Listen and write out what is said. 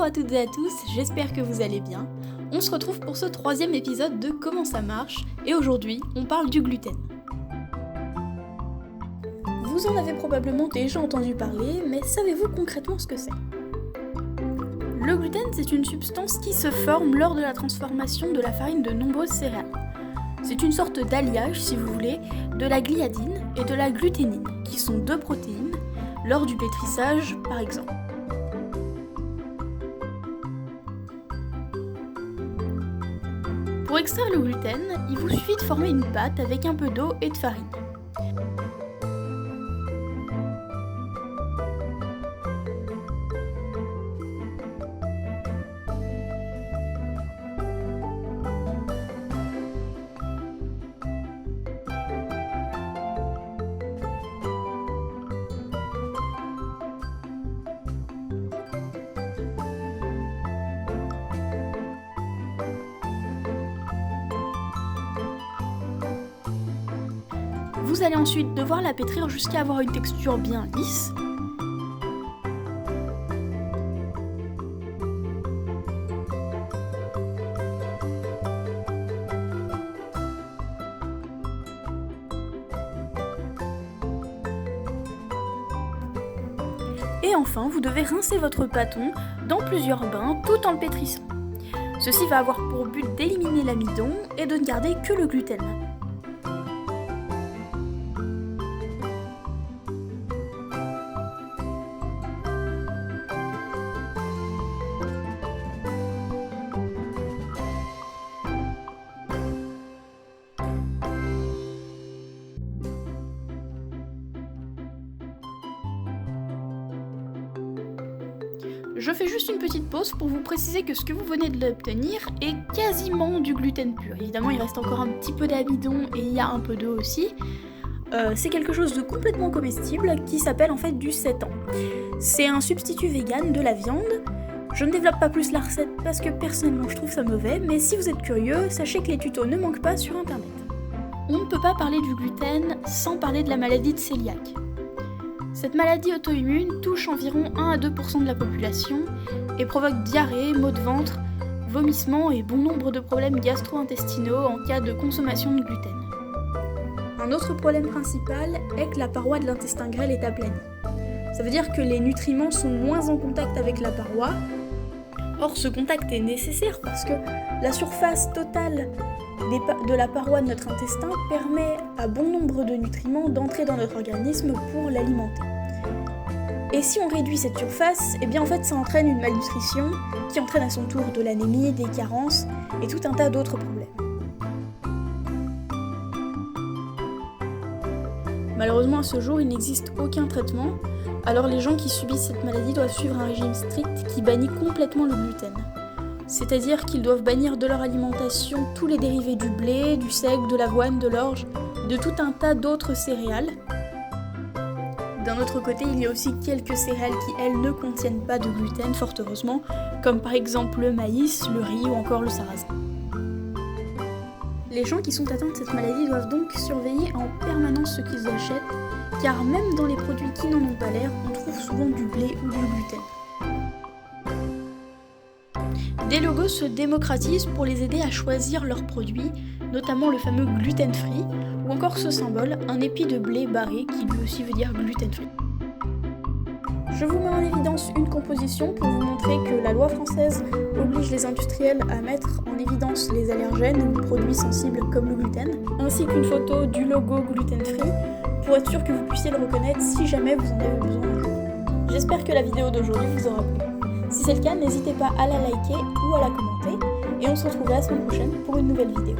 Bonjour à toutes et à tous, j'espère que vous allez bien. On se retrouve pour ce 3e épisode de Comment ça marche, et aujourd'hui, on parle du gluten. Vous en avez probablement déjà entendu parler, mais savez-vous concrètement ce que c'est ? Le gluten, c'est une substance qui se forme lors de la transformation de la farine de nombreuses céréales. C'est une sorte d'alliage, si vous voulez, de la gliadine et de la gluténine, qui sont deux protéines, lors du pétrissage par exemple. Pour extraire le gluten, il vous suffit de former une pâte avec un peu d'eau et de farine. Vous allez ensuite devoir la pétrir jusqu'à avoir une texture bien lisse. Et enfin, vous devez rincer votre pâton dans plusieurs bains tout en le pétrissant. Ceci va avoir pour but d'éliminer l'amidon et de ne garder que le gluten. Je fais juste une petite pause pour vous préciser que ce que vous venez de l'obtenir est quasiment du gluten pur. Évidemment, il reste encore un petit peu d'amidon et il y a un peu d'eau aussi. C'est quelque chose de complètement comestible qui s'appelle en fait du sétan. C'est un substitut vegan de la viande. Je ne développe pas plus la recette parce que personnellement je trouve ça mauvais, mais si vous êtes curieux, sachez que les tutos ne manquent pas sur internet. On ne peut pas parler du gluten sans parler de la maladie de cœliaque. Cette maladie auto-immune touche environ 1 à 2% de la population et provoque diarrhée, maux de ventre, vomissements et bon nombre de problèmes gastro-intestinaux en cas de consommation de gluten. Un autre problème principal est que la paroi de l'intestin grêle est aplanie. Ça veut dire que les nutriments sont moins en contact avec la paroi. Or, ce contact est nécessaire parce que la surface totale de la paroi de notre intestin permet à bon nombre de nutriments d'entrer dans notre organisme pour l'alimenter. Et si on réduit cette surface, eh bien en fait ça entraîne une malnutrition qui entraîne à son tour de l'anémie, des carences et tout un tas d'autres problèmes. Malheureusement à ce jour il n'existe aucun traitement, alors les gens qui subissent cette maladie doivent suivre un régime strict qui bannit complètement le gluten. C'est-à-dire qu'ils doivent bannir de leur alimentation tous les dérivés du blé, du seigle, de l'avoine, de l'orge, de tout un tas d'autres céréales. D'un autre côté, il y a aussi quelques céréales qui, elles, ne contiennent pas de gluten, fort heureusement, comme par exemple le maïs, le riz ou encore le sarrasin. Les gens qui sont atteints de cette maladie doivent donc surveiller en permanence ce qu'ils achètent, car même dans les produits qui n'en ont pas l'air, on trouve souvent du blé ou du gluten. Des logos se démocratisent pour les aider à choisir leurs produits, notamment le fameux gluten free, ou encore ce symbole, un épi de blé barré qui lui aussi veut dire gluten free. Je vous mets en évidence une composition pour vous montrer que la loi française oblige les industriels à mettre en évidence les allergènes ou produits sensibles comme le gluten, ainsi qu'une photo du logo gluten free pour être sûr que vous puissiez le reconnaître si jamais vous en avez besoin un jour. J'espère que la vidéo d'aujourd'hui vous aura plu. Si c'est le cas, n'hésitez pas à la liker ou à la commenter, et on se retrouve la semaine prochaine pour une nouvelle vidéo.